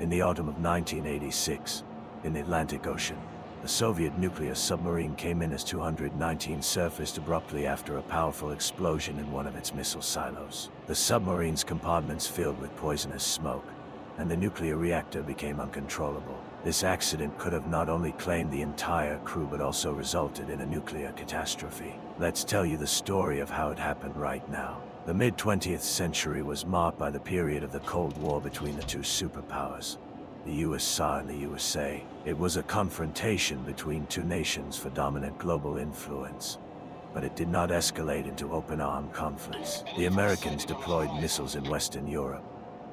In the autumn of 1986, in the Atlantic Ocean, a Soviet nuclear submarine K-219 surfaced abruptly after a powerful explosion in one of its missile silos. The submarine's compartments filled with poisonous smoke, and the nuclear reactor became uncontrollable. This accident could have not only claimed the entire crew but also resulted in a nuclear catastrophe. Let's tell you the story of how it happened right now. The mid-20th century was marked by the period of the Cold War between the two superpowers, the USSR and the USA. It was a confrontation between two nations for dominant global influence, but it did not escalate into open armed conflicts. The Americans deployed missiles in Western Europe,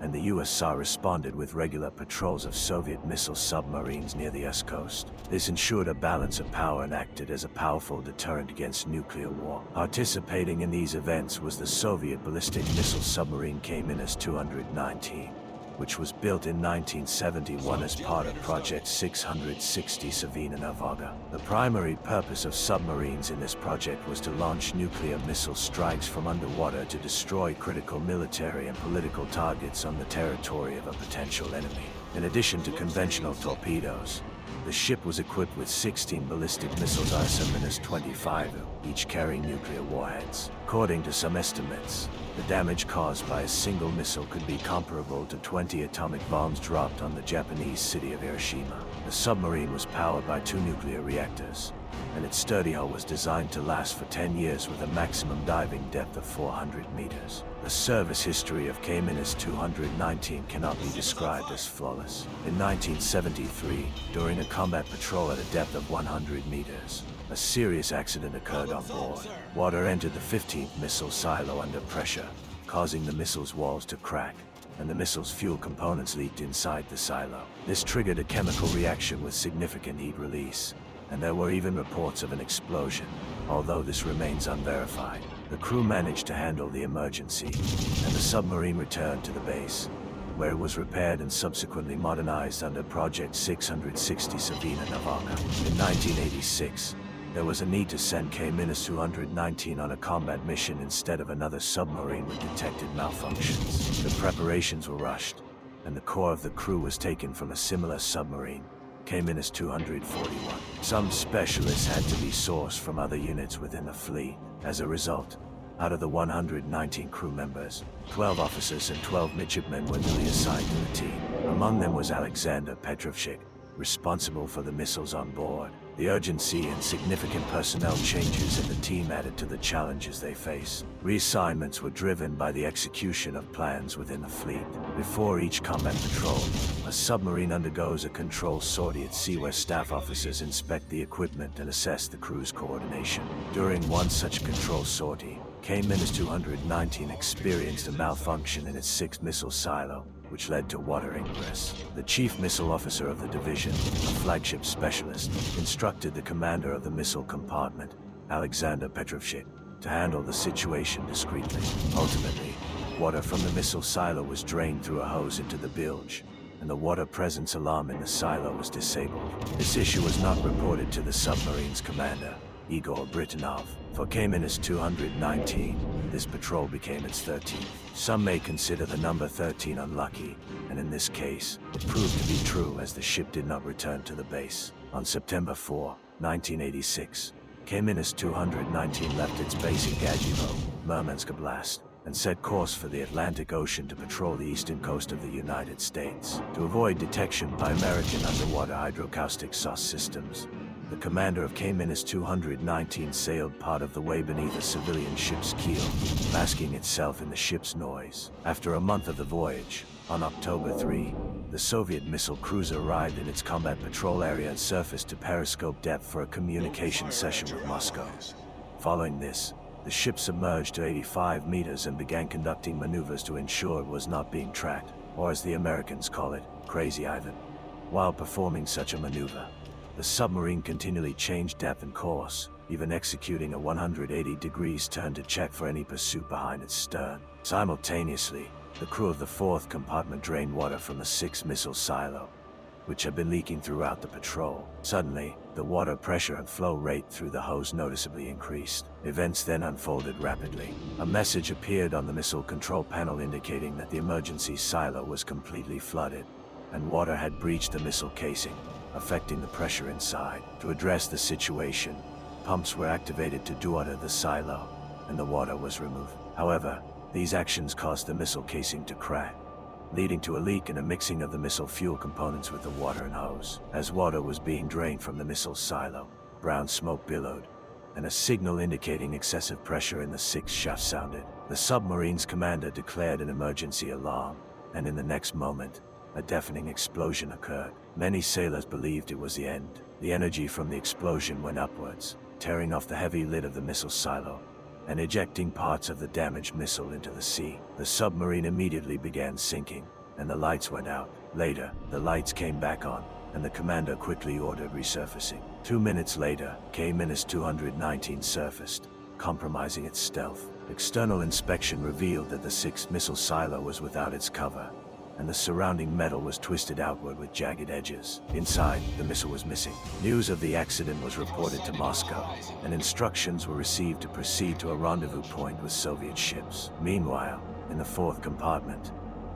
and the USSR responded with regular patrols of Soviet missile submarines near the East Coast. This ensured a balance of power and acted as a powerful deterrent against nuclear war. Participating in these events was the Soviet ballistic missile submarine K-219, which was built in 1971 as part of Project 660 Savina Navaga. The primary purpose of submarines in this project was to launch nuclear missile strikes from underwater to destroy critical military and political targets on the territory of a potential enemy. In addition to conventional torpedoes, the ship was equipped with 16 ballistic missiles ISM-25, each carrying nuclear warheads. According to some estimates, the damage caused by a single missile could be comparable to 20 atomic bombs dropped on the Japanese city of Hiroshima. The submarine was powered by 2 nuclear reactors, and its sturdy hull was designed to last for 10 years with a maximum diving depth of 400 meters. The service history of K-219 cannot be described as flawless. In 1973, during a combat patrol at a depth of 100 meters, a serious accident occurred on board. Water entered the 15th missile silo under pressure, causing the missile's walls to crack, and the missile's fuel components leaked inside the silo. This triggered a chemical reaction with significant heat release, and there were even reports of an explosion, although this remains unverified. The crew managed to handle the emergency, and the submarine returned to the base, where it was repaired and subsequently modernized under Project 660 Savina Navaga. In 1986, there was a need to send K-219 on a combat mission instead of another submarine with detected malfunctions. The preparations were rushed, and the core of the crew was taken from a similar submarine, K-241. Some specialists had to be sourced from other units within the fleet. As a result, out of the 119 crew members, 12 officers and 12 midshipmen were newly assigned to the team. Among them was Alexander Petrovchik, responsible for the missiles on board. The urgency and significant personnel changes in the team added to the challenges they face. Reassignments were driven by the execution of plans within the fleet. Before each combat patrol, a submarine undergoes a control sortie at sea where staff officers inspect the equipment and assess the crew's coordination. During one such control sortie, K-219 experienced a malfunction in its 6th missile silo, which led to water ingress. The chief missile officer of the division, a flagship specialist, instructed the commander of the missile compartment, Alexander Petrovchik, to handle the situation discreetly. Ultimately, water from the missile silo was drained through a hose into the bilge, and the water presence alarm in the silo was disabled. This issue was not reported to the submarine's commander, Igor Britanov. For K-219, this patrol became its 13th. Some may consider the number 13 unlucky, and in this case, it proved to be true as the ship did not return to the base. On September 4, 1986, K-219 left its base in Gajivo, Murmansk Oblast, and set course for the Atlantic Ocean to patrol the eastern coast of the United States. To avoid detection by American underwater hydroacoustic SOS systems, the commander of K-219 sailed part of the way beneath a civilian ship's keel, masking itself in the ship's noise. After a month of the voyage, on October 3, the Soviet missile cruiser arrived in its combat patrol area and surfaced to periscope depth for a communication session with Moscow. Following this, the ship submerged to 85 meters and began conducting maneuvers to ensure it was not being tracked, or as the Americans call it, Crazy Ivan. While performing such a maneuver, the submarine continually changed depth and course, even executing a 180 degrees turn to check for any pursuit behind its stern. Simultaneously, the crew of the 4th compartment drained water from the 6th missile silo, which had been leaking throughout the patrol. Suddenly, the water pressure and flow rate through the hose noticeably increased. Events then unfolded rapidly. A message appeared on the missile control panel indicating that the emergency silo was completely flooded. and water had breached the missile casing, affecting the pressure inside. To address the situation, pumps were activated to dewater the silo, and the water was removed. However, these actions caused the missile casing to crack, leading to a leak and a mixing of the missile fuel components with the water and hose. As water was being drained from the missile silo, brown smoke billowed, and a signal indicating excessive pressure in the sixth shaft sounded. The submarine's commander declared an emergency alarm, and in the next moment, a deafening explosion occurred. Many sailors believed it was the end. The energy from the explosion went upwards, tearing off the heavy lid of the missile silo and ejecting parts of the damaged missile into the sea. The submarine immediately began sinking, and the lights went out. Later, the lights came back on, and the commander quickly ordered resurfacing. 2 minutes later, K-219 surfaced, compromising its stealth. External inspection revealed that the sixth missile silo was without its cover, and the surrounding metal was twisted outward with jagged edges. Inside, the missile was missing. News of the accident was reported to Moscow, and instructions were received to proceed to a rendezvous point with Soviet ships. Meanwhile, in the fourth compartment,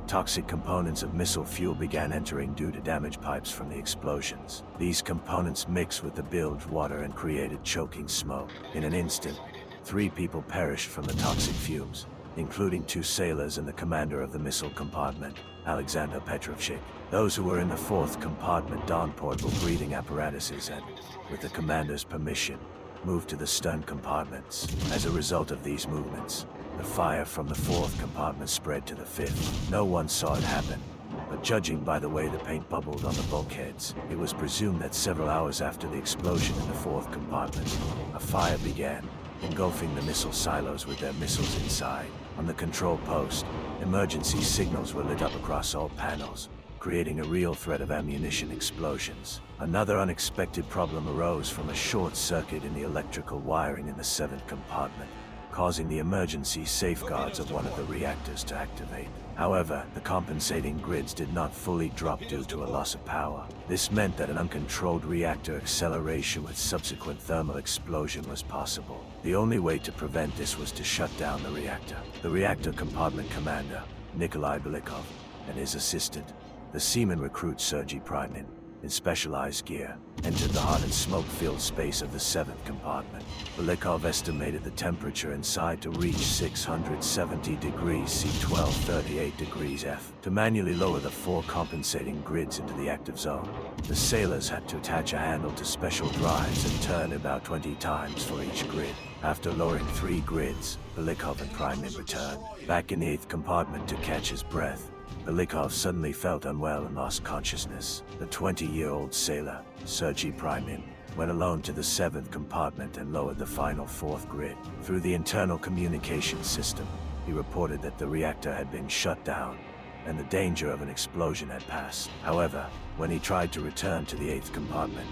toxic components of missile fuel began entering due to damaged pipes from the explosions. These components mixed with the bilge water and created choking smoke. In an instant, 3 people perished from the toxic fumes, including 2 sailors and the commander of the missile compartment, Alexander Petrovchik. Those who were in the fourth compartment donned portable breathing apparatuses and, with the commander's permission, moved to the stern compartments. As a result of these movements, the fire from the fourth compartment spread to the fifth. No one saw it happen, but judging by the way the paint bubbled on the bulkheads, it was presumed that several hours after the explosion in the fourth compartment, a fire began, engulfing the missile silos with their missiles inside. On the control post, emergency signals were lit up across all panels, creating a real threat of ammunition explosions. Another unexpected problem arose from a short circuit in the electrical wiring in the seventh compartment, causing the emergency safeguards of one of the reactors to activate. However, the compensating grids did not fully drop due to a loss of power. This meant that an uncontrolled reactor acceleration with subsequent thermal explosion was possible. The only way to prevent this was to shut down the reactor. The reactor compartment commander, Nikolai Belikov, and his assistant, the seaman recruit Sergei Primin, in specialized gear, entered the hot and smoke-filled space of the seventh compartment. Belikov estimated the temperature inside to reach 670 degrees C, 1238 degrees F. To manually lower the 4 compensating grids into the active zone, the sailors had to attach a handle to special drives and turn about 20 times for each grid. After lowering 3 grids, Belikov and Primin returned, back in the 8th compartment to catch his breath. Belikov suddenly felt unwell and lost consciousness. The 20-year-old sailor, Sergei Primin, went alone to the 7th compartment and lowered the final 4th grid. Through the internal communication system, he reported that the reactor had been shut down and the danger of an explosion had passed. However, when he tried to return to the 8th compartment,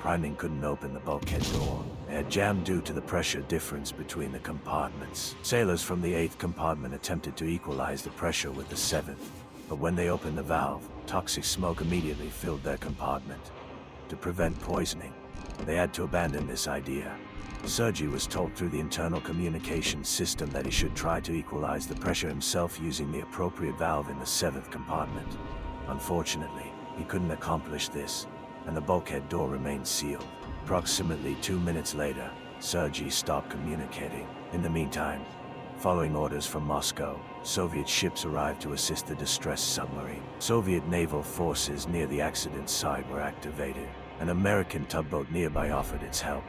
Primin couldn't open the bulkhead door. It had jammed due to the pressure difference between the compartments. Sailors from the 8th compartment attempted to equalize the pressure with the 7th. But when they opened the valve, toxic smoke immediately filled their compartment. To prevent poisoning, they had to abandon this idea. Sergei was told through the internal communication system that he should try to equalize the pressure himself using the appropriate valve in the 7th compartment. Unfortunately, he couldn't accomplish this, and the bulkhead door remained sealed. Approximately 2 minutes later, Sergei stopped communicating. In the meantime, following orders from Moscow, Soviet ships arrived to assist the distressed submarine. Soviet naval forces near the accident site were activated. An American tugboat nearby offered its help,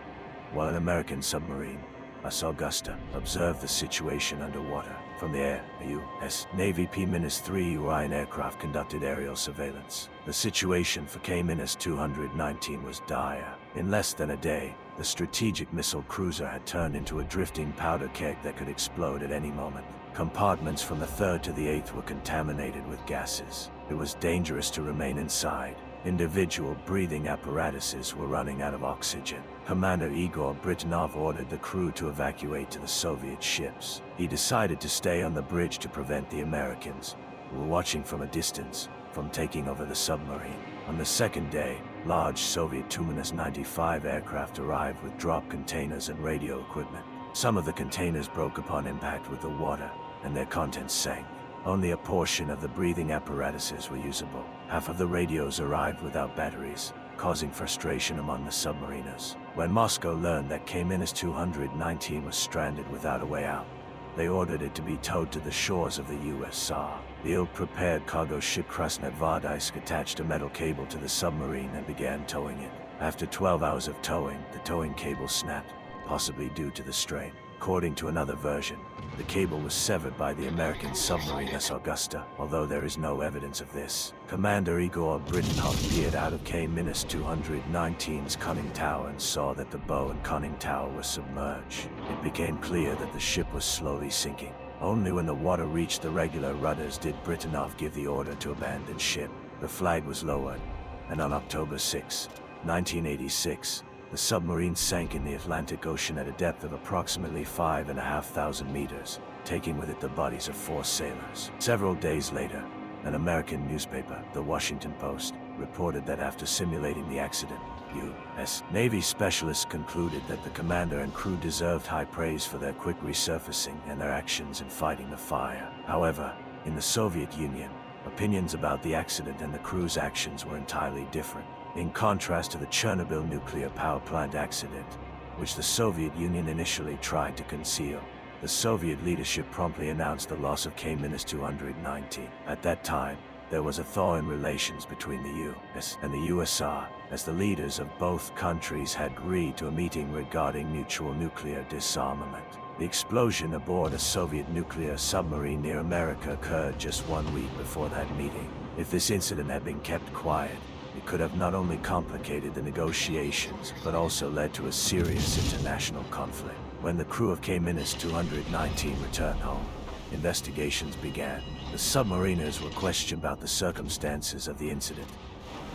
while an American submarine, US Augusta, observed the situation underwater. From the air, a U.S. Navy P-3 Orion aircraft conducted aerial surveillance. The situation for K-219 was dire. In less than a day, the strategic missile cruiser had turned into a drifting powder keg that could explode at any moment. Compartments from the 3rd to the 8th were contaminated with gases. It was dangerous to remain inside. Individual breathing apparatuses were running out of oxygen. Commander Igor Britanov ordered the crew to evacuate to the Soviet ships. He decided to stay on the bridge to prevent the Americans, who were watching from a distance, from taking over the submarine. On the 2nd day, large Soviet Tu-95 aircraft arrived with drop containers and radio equipment. Some of the containers broke upon impact with the water, and their contents sank. Only a portion of the breathing apparatuses were usable. Half of the radios arrived without batteries, causing frustration among the submariners. When Moscow learned that K-219 was stranded without a way out, they ordered it to be towed to the shores of the USSR. The ill-prepared cargo ship Krasnogvardsk attached a metal cable to the submarine and began towing it. After 12 hours of towing, the towing cable snapped, possibly due to the strain. According to another version, the cable was severed by the American submarine Augusta, although there is no evidence of this. Commander Igor Britanov peered out of K-219's conning tower and saw that the bow and conning tower were submerged. It became clear that the ship was slowly sinking. Only when the water reached the regular rudders did Britanov give the order to abandon ship. The flag was lowered, and on October 6, 1986, the submarine sank in the Atlantic Ocean at a depth of approximately 5,500 meters, taking with it the bodies of 4 sailors. Several days later, an American newspaper, the Washington Post, reported that after simulating the accident, U.S. Navy specialists concluded that the commander and crew deserved high praise for their quick resurfacing and their actions in fighting the fire. However, in the Soviet Union, opinions about the accident and the crew's actions were entirely different. In contrast to the Chernobyl nuclear power plant accident, which the Soviet Union initially tried to conceal, the Soviet leadership promptly announced the loss of K-219. At that time, there was a thaw in relations between the U.S. and the USSR, as the leaders of both countries had agreed to a meeting regarding mutual nuclear disarmament. The explosion aboard a Soviet nuclear submarine near America occurred just 1 week before that meeting. If this incident had been kept quiet, it could have not only complicated the negotiations, but also led to a serious international conflict. When the crew of K-219 returned home, investigations began. The submariners were questioned about the circumstances of the incident,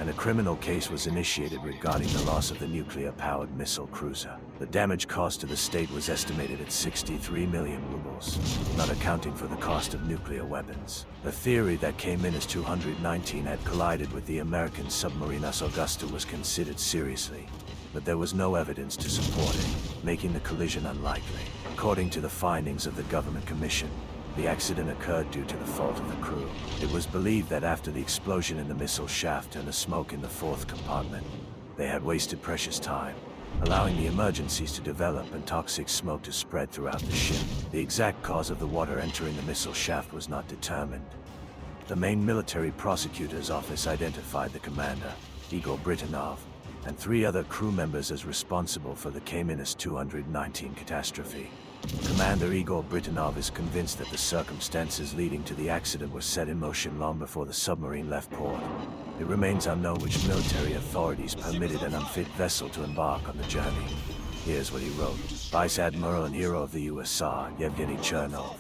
and a criminal case was initiated regarding the loss of the nuclear-powered missile cruiser. The damage caused to the state was estimated at 63 million rubles, not accounting for the cost of nuclear weapons. The theory that K-219 had collided with the American submarine Augusta was considered seriously, but there was no evidence to support it, making the collision unlikely. According to the findings of the government commission, the accident occurred due to the fault of the crew. It was believed that after the explosion in the missile shaft and the smoke in the 4th compartment, they had wasted precious time, allowing the emergencies to develop and toxic smoke to spread throughout the ship. The exact cause of the water entering the missile shaft was not determined. The main military prosecutor's office identified the commander, Igor Britanov, and 3 other crew members as responsible for the K-219 catastrophe. Commander Igor Britanov is convinced that the circumstances leading to the accident were set in motion long before the submarine left port. It remains unknown which military authorities permitted an unfit vessel to embark on the journey. Here's what he wrote. Vice Admiral and hero of the USSR, Yevgeny Chernov,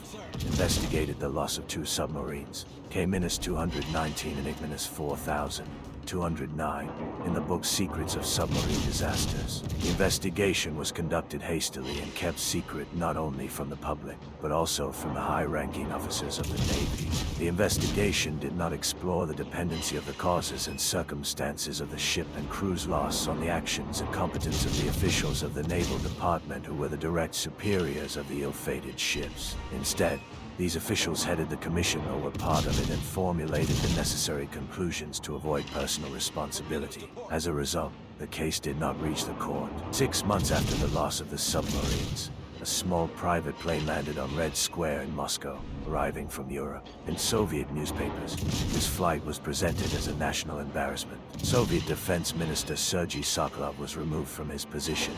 investigated the loss of 2 submarines, K-219 and Ignis 4209, in the book Secrets of Submarine Disasters. The investigation was conducted hastily and kept secret not only from the public, but also from the high-ranking officers of the Navy. The investigation did not explore the dependency of the causes and circumstances of the ship and crew's loss on the actions and competence of the officials of the Naval Department who were the direct superiors of the ill-fated ships. Instead, these officials headed the commission or were part of it and formulated the necessary conclusions to avoid personal responsibility. As a result, the case did not reach the court. 6 months after the loss of the submarines, a small private plane landed on Red Square in Moscow, arriving from Europe. In Soviet newspapers, this flight was presented as a national embarrassment. Soviet Defense Minister Sergei Sokolov was removed from his position,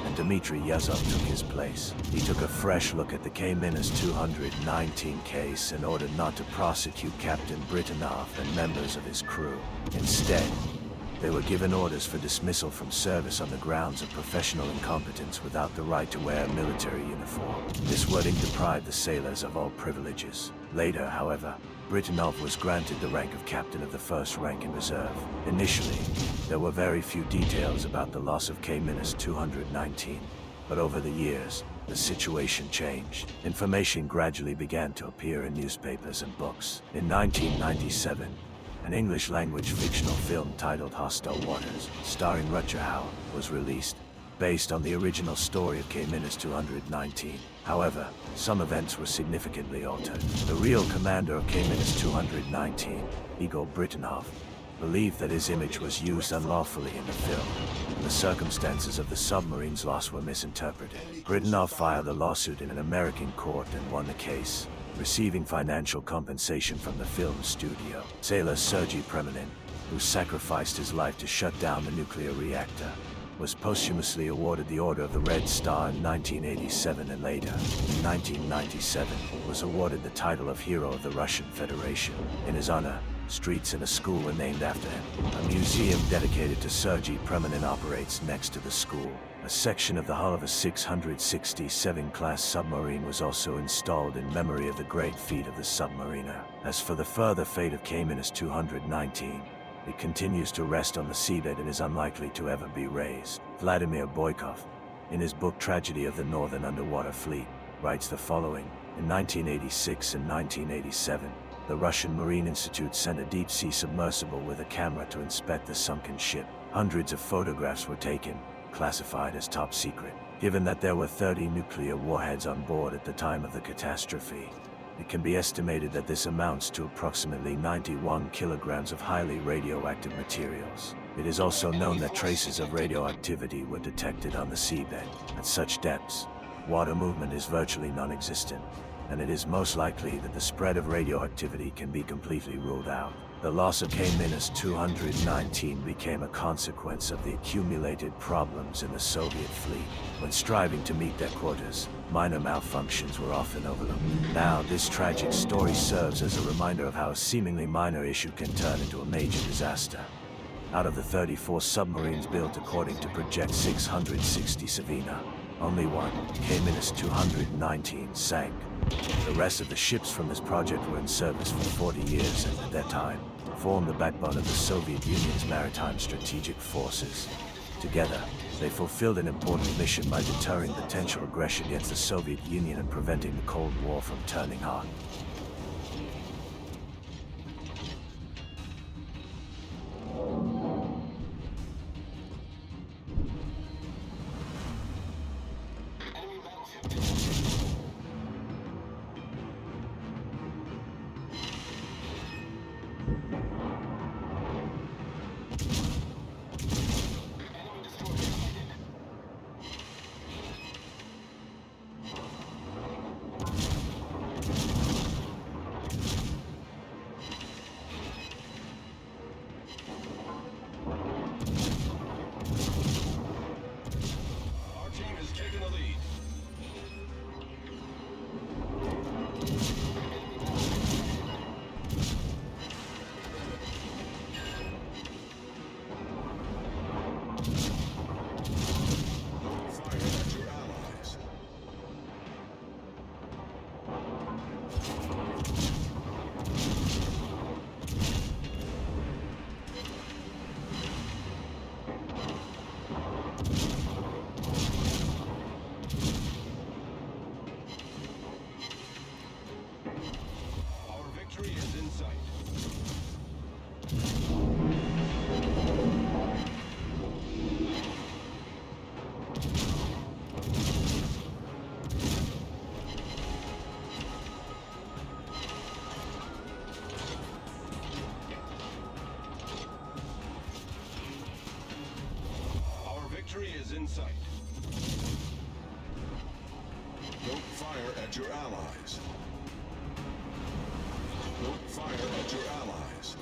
and Dmitry Yazov took his place. He took a fresh look at the K-219 case and ordered not to prosecute Captain Britanov and members of his crew. Instead, they were given orders for dismissal from service on the grounds of professional incompetence without the right to wear a military uniform. This wording deprived the sailors of all privileges. Later, however, Britanov was granted the rank of captain of the 1st rank in reserve. Initially, there were very few details about the loss of K-219, but over the years, the situation changed. Information gradually began to appear in newspapers and books. In 1997, an English-language fictional film titled Hostile Waters, starring Rutger Hauer, was released, based on the original story of K-219. However, some events were significantly altered. The real commander of K-219, Igor Britanov, believed that his image was used unlawfully in the film, and the circumstances of the submarine's loss were misinterpreted. Britanov filed a lawsuit in an American court and won the case, receiving financial compensation from the film studio. Sailor Sergei Preminin, who sacrificed his life to shut down the nuclear reactor, was posthumously awarded the Order of the Red Star in 1987 and later, in 1997, was awarded the title of Hero of the Russian Federation. In his honor, streets in a school were named after him. A museum dedicated to Sergei Preminin operates next to the school. A section of the hull of a 667 class submarine was also installed in memory of the great feat of the submariner. As for the further fate of K-219, it continues to rest on the seabed and is unlikely to ever be raised. Vladimir Boykov, in his book Tragedy of the Northern Underwater Fleet, writes the following. In 1986 and 1987, the Russian Marine Institute sent a deep-sea submersible with a camera to inspect the sunken ship. Hundreds of photographs were taken, classified as top secret. Given that there were 30 nuclear warheads on board at the time of the catastrophe, it can be estimated that this amounts to approximately 91 kilograms of highly radioactive materials. It is also known that traces of radioactivity were detected on the seabed. At such depths, water movement is virtually non-existent, and it is most likely that the spread of radioactivity can be completely ruled out. The loss of K-219 became a consequence of the accumulated problems in the Soviet fleet. When striving to meet their quotas, minor malfunctions were often overlooked. Now, this tragic story serves as a reminder of how a seemingly minor issue can turn into a major disaster. Out of the 34 submarines built according to Project 660 Savina, only one, K-219, sank. The rest of the ships from this project were in service for 40 years and, at that time, formed the backbone of the Soviet Union's maritime strategic forces. Together, they fulfilled an important mission by deterring potential aggression against the Soviet Union and preventing the Cold War from turning hot. In sight. Don't fire at your allies. Don't fire at your allies.